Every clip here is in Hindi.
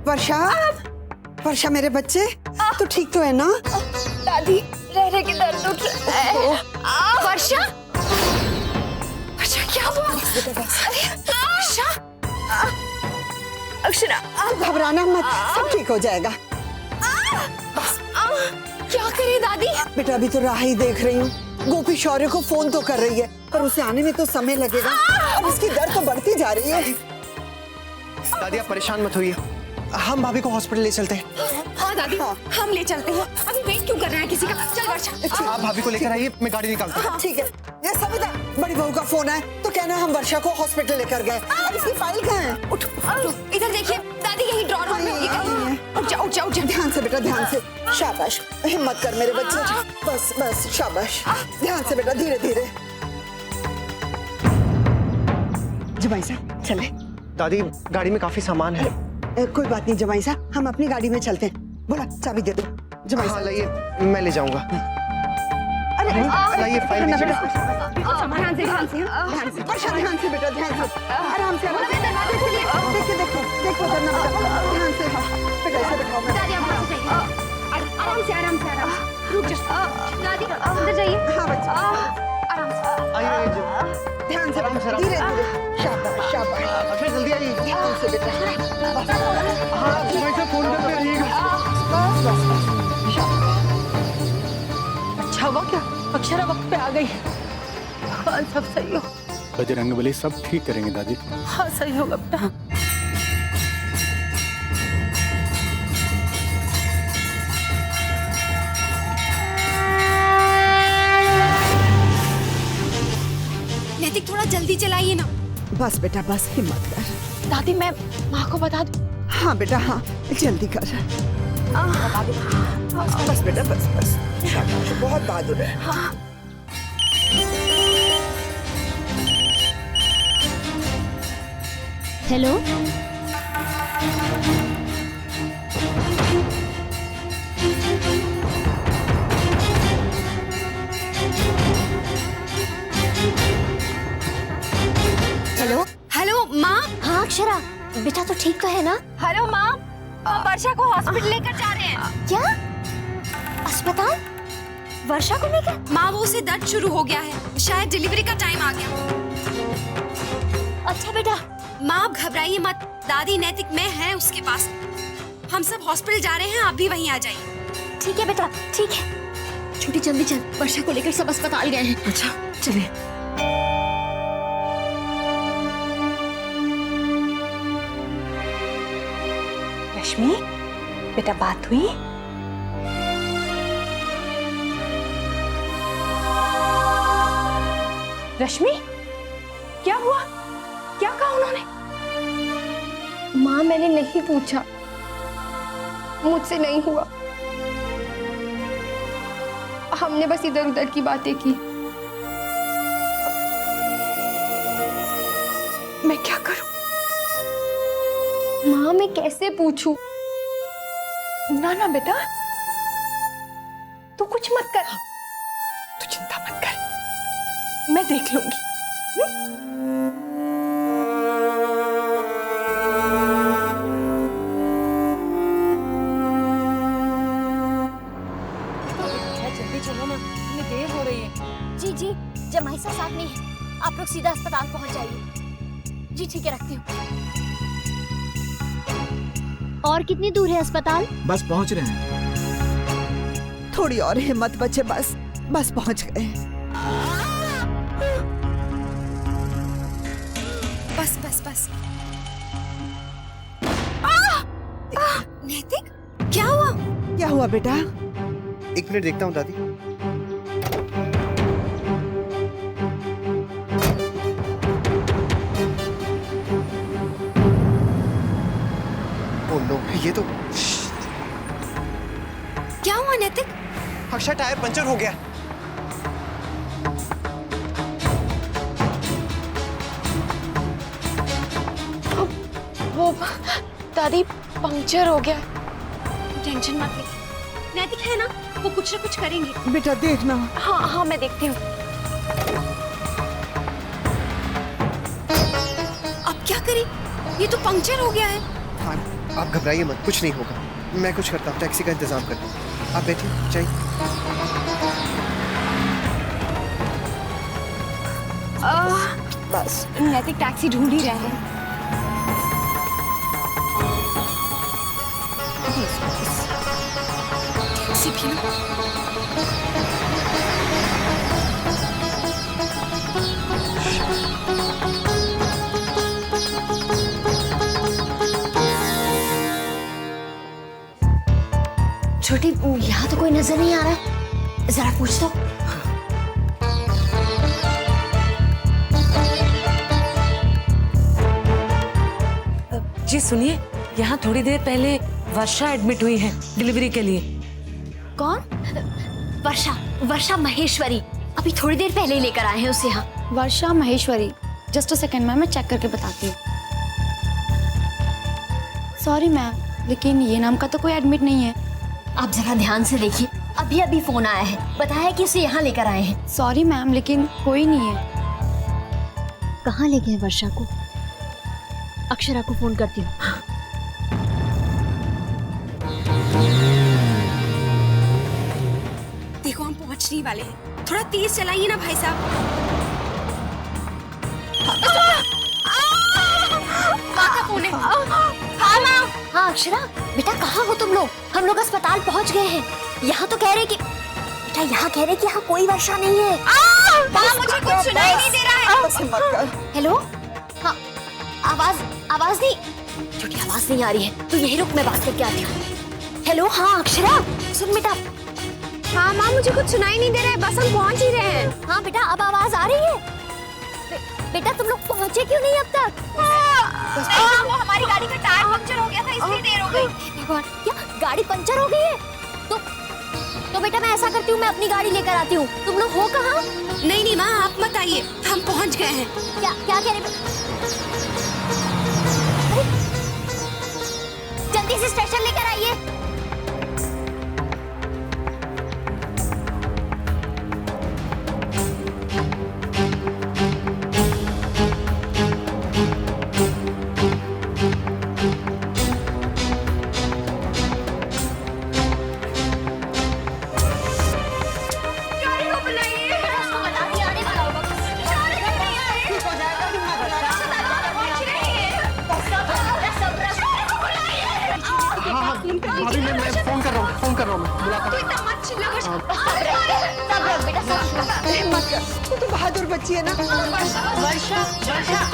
वर्षा, वर्षा मेरे बच्चे, तू ठीक तो है ना? दादी रह रह के दर्द उठ रहा है। वर्षा, वर्षा क्या हुआ? वर्षा, अक्षरा घबराना मत, सब ठीक हो जाएगा। क्या करे दादी? बेटा अभी तो राह ही देख रही हूँ। गोपी शौर्य को फोन तो कर रही है, पर उसे आने में तो समय लगेगा और उसकी दर्द तो बढ़ती जा रही है। दादी आप परेशान मत होइए, हम भाभी को हॉस्पिटल ले चलते हैं। हाँ दादी, हम ले चलते हैं। अभी वेट क्यों कर रहा है किसी का? चल वर्षा। आप भाभी को लेकर आइए, मैं गाड़ी निकालता हूँ। ठीक है। ये सविता, बड़ी बहू का फोन है तो कहना हम वर्षा को हॉस्पिटल लेकर गए। अब इसकी फाइल कहाँ है? उठ, इधर देखिए दादी, यही ड्रॉर रूम में होगी कहीं। उठ जा, उठ जा, उठ जा। ध्यान से बेटा, ध्यान से। शाबाश, हिम्मत कर मेरे बच्चे। बस बस, शाबाश। ध्यान से बेटा, धीरे धीरे। जमाई साहब चले। दादी गाड़ी में काफी सामान है। कोई बात नहीं जमाई साहब, हम अपनी गाड़ी में चलते हैं। बोला चाबी दे दो जमाई हाँ साहब। लाइए, मैं ले जाऊंगा। अरे लाइए फाइल ना दीजिए। बेटा, ध्यान से, ध्यान से, ध्यान से। वर्षा ध्यान से बेटा, ध्यान से। आराम से, आराम से। देखो देखो देखो देखो, धरना बेटा, ध्यान से। बेटा ऐसे बैठाओ। दादी आप वहाँ से जाइए। आराम से, आराम से, आराम से। रुक जा दादी, अंदर जाइए। हाँ बच्चा, आराम से। आइए ध्यान से, आराम से, आराम से। धीरे धीरे। शाबाश शाबाश, अक्षर जल्दी आइए। ध्यान से बेटा। हाँ मैं फोन करते रहिएगा। बस बस बस, शाबाश। अच्छा हुआ क्या अक्षरा वक्त पे आ गई। हाँ सब सही हो। बजरंगबली सब ठीक करेंगे दादी। हाँ सही होगा बेटा। नैतिक थोड़ा जल्दी चलाइए ना। बस बेटा बस, हिम्मत कर। दादी मैं माँ को बता दूँ? हाँ बेटा हाँ, जल्दी कर। बस बेटा बस बस, शाबाश, बहुत बहादुर है। हेलो, हेलो हेलो माँ। हाँ अक्षरा, बेटा तो ठीक तो है ना? हेलो माँ, वर्षा को हॉस्पिटल लेकर जा रहे हैं। क्या अस्पताल? वर्षा को लेकर? माँ वो उसे दर्द शुरू हो गया है, शायद डिलीवरी का टाइम आ गया। अच्छा बेटा। माँ आप घबराइए मत, दादी नैतिक मैं है उसके पास। हम सब हॉस्पिटल जा रहे हैं, आप भी वहीं आ जाइए। ठीक है बेटा, ठीक है। छोटी जल्दी चल, वर्षा को लेकर सब अस्पताल गए हैं। अच्छा चले। रश्मि बेटा बात हुई? रश्मि क्या हुआ? क्या कहा उन्होंने? माँ मैंने नहीं पूछा, मुझसे नहीं हुआ। हमने बस इधर उधर की बातें की। मैं क्या करूं? माँ मैं कैसे पूछूं? ना ना बेटा, तू कुछ मत कर, तू चिंता मत कर, मैं देख लूंगी। जल्दी चलो ना, इतनी देर हो रही है। जी जी, जमाई साहब साथ नहीं है, आप लोग सीधा अस्पताल पहुंच जाइए। जी ठीक है, रखती हूँ। और कितनी दूर है अस्पताल? बस पहुंच रहे हैं। थोड़ी और हिम्मत बच्चे, बस बस पहुंच गए। बस बस बस। नैतिक क्या हुआ? क्या हुआ बेटा? एक मिनट देखता हूँ दादी। ओह नो, ये तो क्या हुआ नैतिक? अक्षर टायर पंचर हो गया। वो दादी पंक्चर हो गया। टेंशन मत ले, नैतिक है ना, वो कुछ ना कुछ करेंगे। बेटा देखना। हाँ हाँ मैं देखती हूँ। अब क्या करें? ये तो पंक्चर हो गया है। हाँ आप घबराइए मत, कुछ नहीं होगा। मैं कुछ करता हूँ, टैक्सी का इंतजाम करता हूँ। आप बैठिए, जाइए। बस नैतिक टैक्सी ढूंढ ही रहे हैं। टैक्सी भी ना। छोटी, यहाँ तो कोई नजर नहीं आ रहा है, जरा पूछ दो। जी सुनिए, यहाँ थोड़ी देर पहले वर्षा एडमिट हुई है डिलीवरी के लिए। कौन? वर्षा महेश्वरी। अभी थोड़ी देर पहले ही लेकर आए हैं उसे यहाँ। Varsha Maheshwari, just a second ma'am, मैं चेक करके बताती हूँ। सॉरी मैम, लेकिन ये नाम का तो कोई एडमिट नहीं है। आप जरा ध्यान से देखिए, अभी अभी फोन आया है, बताया कि उसे यहाँ लेकर आए हैं। सॉरी मैम, लेकिन कोई नहीं है। कहाँ ले गए वर्षा को? अक्षरा को फोन करती हूँ। देखो हम पहुंचने वाले हैं, थोड़ा तेज चलाइए ना भाई साहब। माँ का फोन है। हाँ माँ। हाँ अक्षरा, बेटा कहाँ हो तुम लोग? हम लोग अस्पताल पहुँच गए हैं। यहाँ तो कह रहे कि बेटा, यहाँ कह रहे कि यहाँ कोई वर्षा नहीं है। माँ मुझे कुछ सुनाई नहीं दे रहा है। हेलो? हाँ, आवाज नहीं, छोटी आवाज नहीं आ रही है, तो यही रुक, मैं बात करके आती हूँ। हेलो? हाँ अक्षरा, सुन बेटा। हाँ माँ, मुझे कुछ सुनाई नहीं दे रहा है, बस हम पहुँच ही रहे हैं। हाँ बेटा, अब आवाज आ रही है? बेटा तुम लोग पहुँचे क्यों नहीं अब तक? वो हमारी गाड़ी का टायर पंक्चर हो गया था, इसलिए देर हो गई। भगवान, क्या गाड़ी पंचर हो गई है? तो बेटा मैं ऐसा करती हूँ, मैं अपनी गाड़ी लेकर आती हूँ। तुम लोग हो कहाँ? नहीं माँ, आप मत आइए, हम पहुँच गए हैं। क्या कह रहे? जल्दी से स्टेशन लेकर आइए। भाभी मैं फोन कर रहा हूँ, बुलाता हूँ। तू तो बहादुर बच्ची है ना। वर्षा,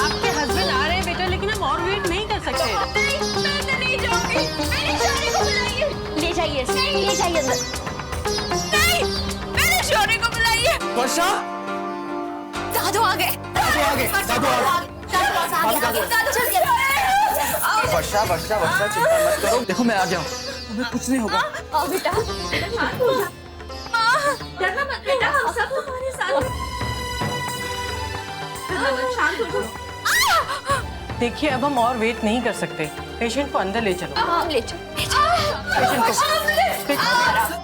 आपके हस्बैंड आ रहे हैं बेटा, लेकिन हम और वेट नहीं कर सकते। नहीं जाऊंगी, मेरे शौर्य को बुलाइए। ले जाइए अंदर। नहीं, मेरे शौर्य को बुलाइए। वर्षा, दादू आ गए। वर्षा चिंता मत करो। देखो मैं आ गया हूँ, तुम्हें कुछ नहीं होगा। आओ बेटा। डरना मत बेटा, हम सब तुम्हारे साथ हैं। शांत हो जाओ। देखिए अब हम और वेट नहीं कर सकते, पेशेंट को अंदर ले चलो। हाँ ले चलो। पेशेंट को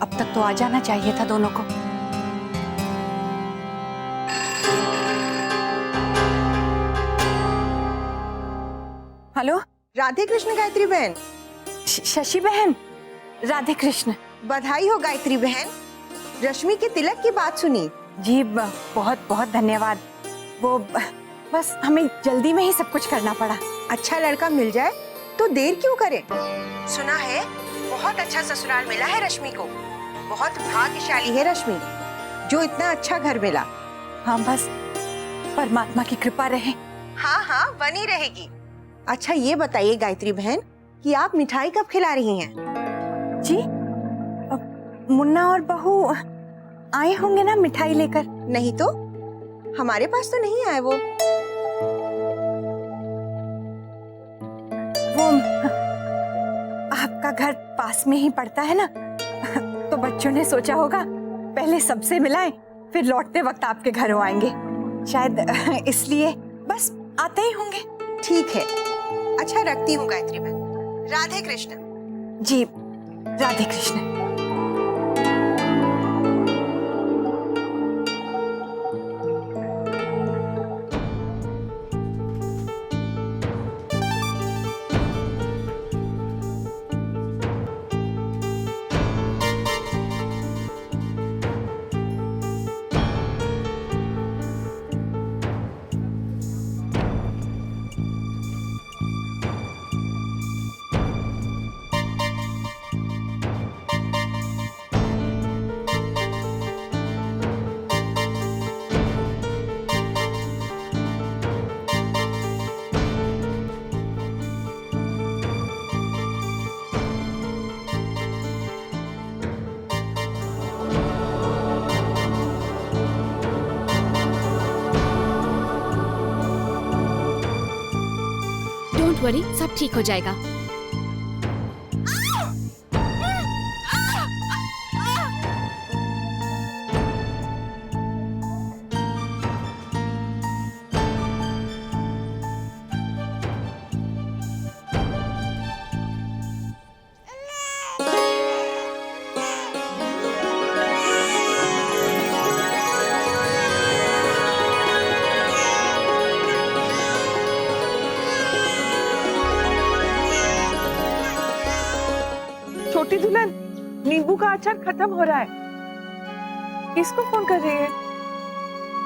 अब तक तो आ जाना चाहिए था दोनों को। हेलो, राधे कृष्ण गायत्री बहन। शशि बहन, राधे कृष्ण। बधाई हो गायत्री बहन, रश्मि के तिलक की बात सुनी। जी बहुत बहुत धन्यवाद। वो बस हमें जल्दी में ही सब कुछ करना पड़ा। अच्छा लड़का मिल जाए तो देर क्यों करे? सुना है बहुत अच्छा ससुराल मिला है रश्मि को। बहुत भाग्यशाली है रश्मि, जो इतना अच्छा घर मिला। हाँ बस परमात्मा की कृपा रहे। हाँ बनी रहेगी। अच्छा ये बताइए गायत्री बहन कि आप मिठाई कब खिला रही हैं? जी, मुन्ना और बहू आए होंगे ना मिठाई लेकर। नहीं तो हमारे पास तो नहीं आए वो आपका घर पास में ही पड़ता है ना, तो बच्चों ने सोचा होगा पहले सबसे मिलाएं, फिर लौटते वक्त आपके घरों आएंगे, शायद इसलिए बस आते ही होंगे। ठीक है। अच्छा रखती हूँ गायत्री बहन। राधे कृष्ण। जी राधे कृष्ण। डोंट वरी, सब ठीक हो जाएगा। छोटी दुल्हन, नींबू का अचार खत्म हो रहा है। किसको फोन कर रही है?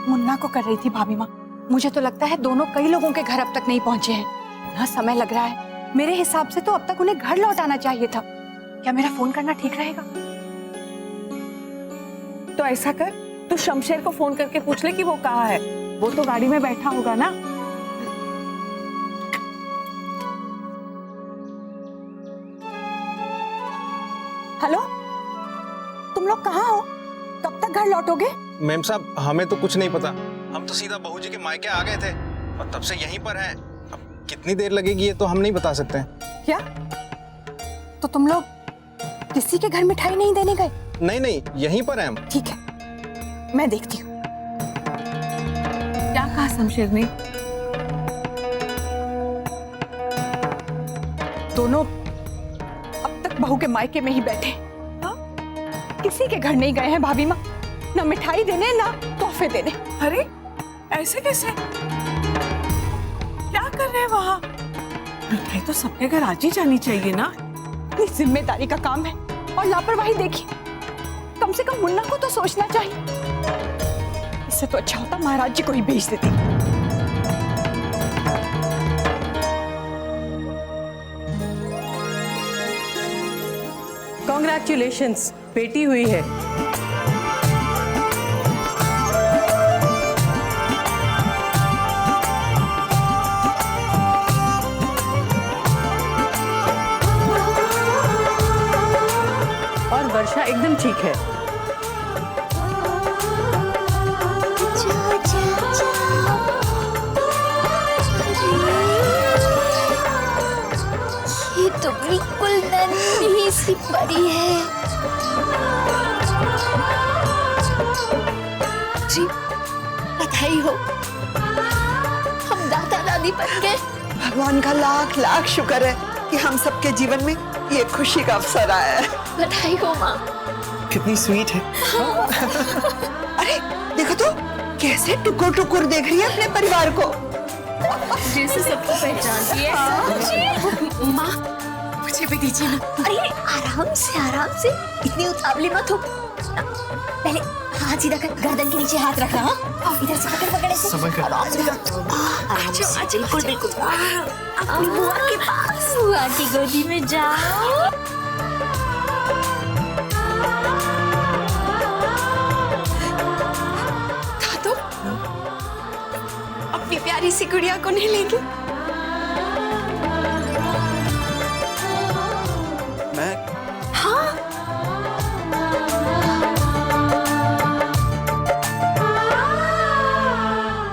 मुन्ना को कर रही थी भाभी माँ। मुझे तो लगता है दोनों कई लोगों के घर अब तक नहीं पहुंचे हैं। इतना समय लग रहा है। मेरे हिसाब से तो अब तक उन्हें घर लौट आना चाहिए था। क्या मेरा फोन करना ठीक रहेगा? तो ऐसा कर, तू शमशेर को फोन करके पूछ ले कि वो कहाँ है। वो तो गाड़ी में बैठा होगा ना। हेलो, तुम लोग कहाँ हो? कब तक घर लौटोगे? मैम साहब, हमें तो कुछ नहीं पता। हम तो सीधा बहू जी के मायके आ गए थे और तब से यहीं पर हैं। अब कितनी देर लगेगी ये तो हम नहीं बता सकते। क्या? तो तुम लोग किसी के घर मिठाई नहीं देने गए? नहीं नहीं, यहीं पर हैं हम। ठीक है, मैं देखती हूँ। क्या कहा शमशेर ने? दोनों अब तक बहू के मायके में ही बैठे। हाँ? किसी के घर नहीं गए हैं भाभी माँ। ना मिठाई देने ना तोहफे देने। अरे ऐसे कैसे? क्या कर रहे हैं वहाँ? मिठाई तो सबके घर आज ही जानी चाहिए ना। ये जिम्मेदारी का काम है और लापरवाही देखिए। कम से कम मुन्ना को तो सोचना चाहिए। इससे तो अच्छा होता महाराज जी को ही भेज देती। कॉन्ग्रेचुलेशंस, बेटी हुई है। और वर्षा एकदम ठीक है। ये तो बिल्कुल नन्ही सी परी है। जी, बधाई हो, हम दादा दादी बन गए। भगवान का लाख लाख शुक्र है कि हम सबके जीवन में ये खुशी का अवसर आया है। बधाई हो माँ। कितनी स्वीट है। अरे देखो तो कैसे टुकुर टुकुर देख रही है अपने परिवार को। जैसे सबको पहचानती है। माँ, मुझे भी दीजिए ना। अरे आराम से, इतनी उतावली मत हो। पहले हाथ सीधा कर, गर्दन के नीचे हाथ रखना। इधर से पकड़ ऐसे। समझ गया। आराम से, बिल्कुल। अपनी बुआ के पास, बुआ की गोदी में जाओ। दादू, अपनी प्यारी सी गुड़िया को नहीं लेंगे? मैं? हाँ।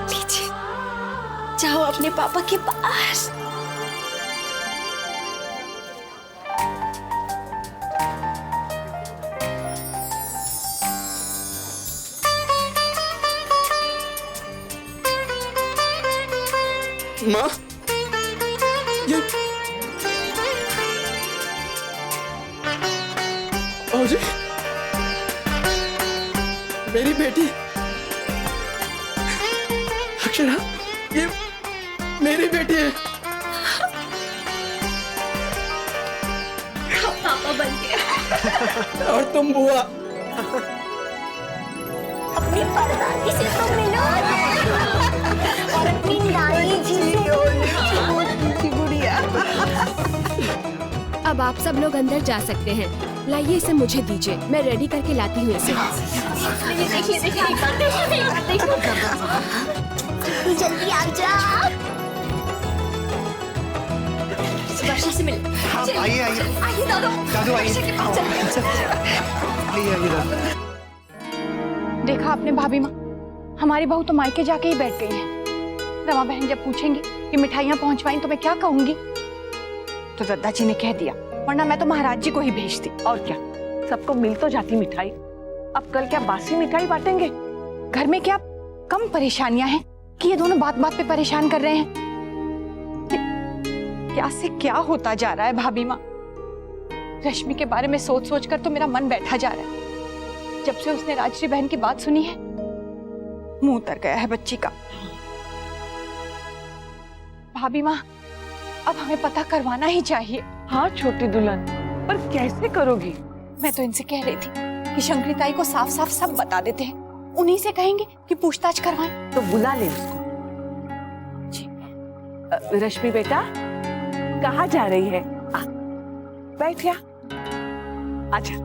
लीजिए, जाओ अपने पापा के पास। माँ, ये बाबूजी, मेरी बेटी अक्षरा, ये मेरी बेटी है। पापा बन गया। और तुम बुआ। अपनी परदादी से तो मिलो और अपनी नानी जी से। गुड़िया। अब आप सब लोग अंदर जा सकते हैं। लाइए इसे मुझे दीजिए, मैं रेडी करके लाती हूँ इसे। जल्दी आ जा। वर्षा से मिल। हाँ, आइए आइए आइए दादू। दादू आइए। आइए आइए दादू। देखा आपने भाभी माँ, हमारी बहू तो मायके जाके ही बैठ गई है। रमा बहन जब पूछेंगी कि मिठाइयाँ पहुंचवाई तो मैं क्या कहूंगी? तो दद्दा जी ने कह दिया, वरना मैं तो महाराज जी को ही भेजती। और क्या, सबको मिल तो जाती मिठाई। अब कल क्या बासी मिठाई बांटेंगे? घर में क्या कम परेशानियां हैं कि ये दोनों बात बात पे परेशान कर रहे हैं? क्या से क्या होता जा रहा है भाभी माँ? रश्मि के बारे में सोच सोच कर तो मेरा मन बैठा जा रहा है। जब से उसने राजश्री बहन की बात सुनी है, मुंह उतर गया है बच्ची का। भाभी माँ, अब हमें पता करवाना ही चाहिए। हाँ छोटी दुल्हन, पर कैसे करोगी? मैं तो इनसे कह रही थी कि शंकरी ताई को साफ साफ सब बता देते हैं, उन्हीं से कहेंगे कि पूछताछ करवाएं। तो बुला ले उसको। रश्मि बेटा, कहाँ जा रही है? आ, बैठ जा। आजा।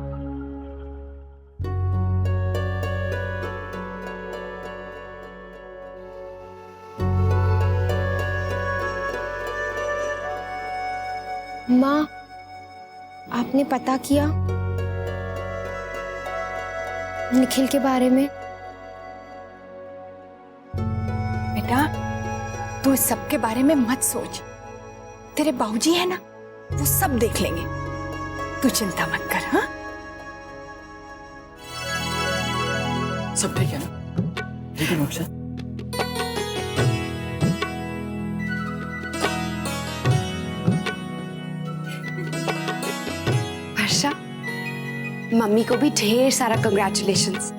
माँ, आपने पता किया निखिल के बारे में? बेटा, तू इस सब के बारे में मत सोच। तेरे बाबूजी है ना, वो सब देख लेंगे। तू चिंता मत कर। हाँ, सब ठीक है ना? ठीक है मोक्षा? वर्षा, मम्मी को भी ढेर सारा कंग्रेचुलेशंस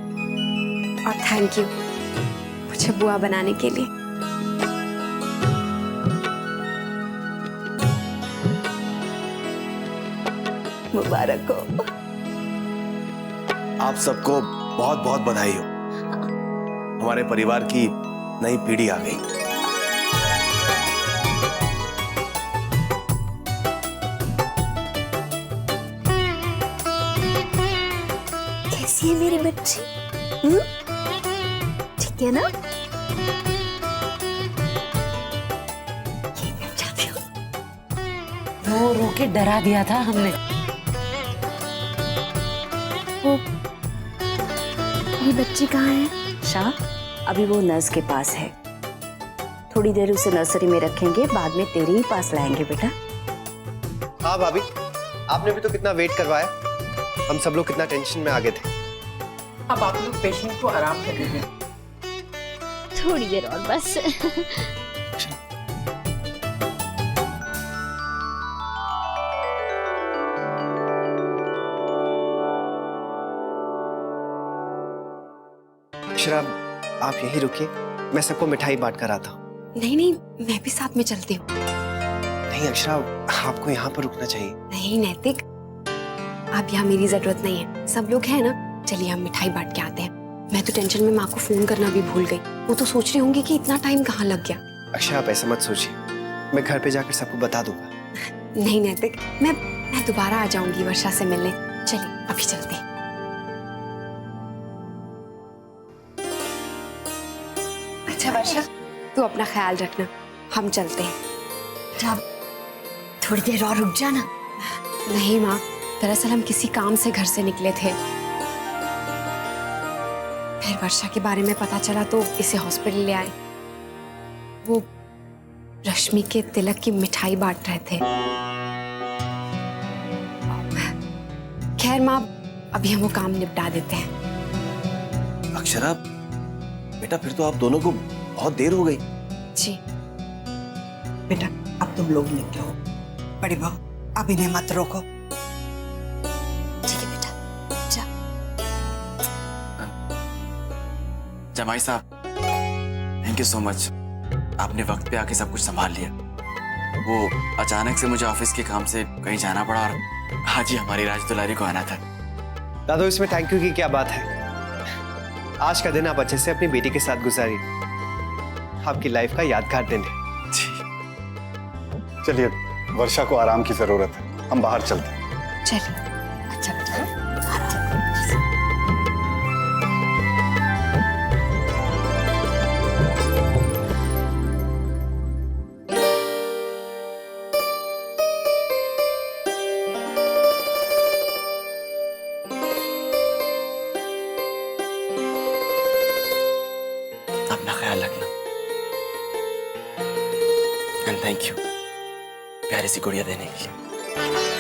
और थैंक यू मुझे बुआ बनाने के लिए। मुबारक हो। आप सबको बहुत बहुत बधाई हो। हमारे परिवार की नई पीढ़ी आ गई। कैसी है मेरी बच्ची? ठीक है ना? ये मैं चाहती हूँ। रो रो के डरा दिया था हमने। ये बच्ची कहाँ है? शाह, अभी वो नर्स के पास है। थोड़ी देर उसे नर्सरी में रखेंगे, बाद में तेरे ही पास लाएंगे बेटा। हाँ भाभी, आपने भी तो कितना वेट करवाया। हम सब लोग कितना टेंशन में आ गए थे। अब आप लोग पेशेंट को आराम कर दीजिए। थोड़ी देर और बस। अक्षरा, आप यहीं रुकिए, मैं सबको मिठाई बांट कर आता हूँ। नहीं नहीं, मैं भी साथ में चलती हूँ। नहीं अक्षरा, आपको यहाँ पर रुकना चाहिए। नहीं नैतिक, अब यहाँ मेरी जरूरत नहीं है। सब लोग हैं ना, चलिए हम मिठाई बांट के आते हैं। मैं तो टेंशन में माँ को फोन करना भी भूल गई। वो तो सोच रही होंगी कि इतना टाइम कहाँ लग गया। अक्षरा, आप ऐसा मत सोचिए, मैं घर पे जाकर सबको बता दूंगा। नहीं नैतिक, मैं दोबारा आ जाऊंगी वर्षा से मिलने। चलिए अभी चलते हैं। अच्छा वर्षा, तू अपना ख्याल रखना, हम चलते हैं। जब थोड़ी देर और रुक जाना। नहीं माँ, दरअसल हम किसी काम से घर से निकले थे, फिर वर्षा के बारे में पता चला तो इसे हॉस्पिटल ले आए। वो रश्मि के तिलक की मिठाई बांट रहे थे। खैर माँ, अभी हम वो काम निपटा देते हैं। अक्षरा बेटा, फिर तो आप दोनों को बहुत देर हो गई। जी बेटा, अब तुम लोग निकलो। बड़ी बहू, अब इन्हें मत रोको। ठीक है बेटा, जा। जमाई साहब, थैंक यू सो मच। आपने वक्त पे आके सब कुछ संभाल लिया। वो अचानक से मुझे ऑफिस के काम से कहीं जाना पड़ा और आज ही हमारी राज दुलारी को आना था। दादू, इसमें थैंक यू की क्या बात है। आज का दिन आप अच्छे से अपनी बेटी के साथ गुजारी, आपकी लाइफ का यादगार दिन है। चलिए, वर्षा को आराम की जरूरत है, हम बाहर चलते हैं। चलिए। अच्छा बेटा। अपना ख्याल रखना। एंड थैंक यू प्यारी सी गुड़िया देने के लिए।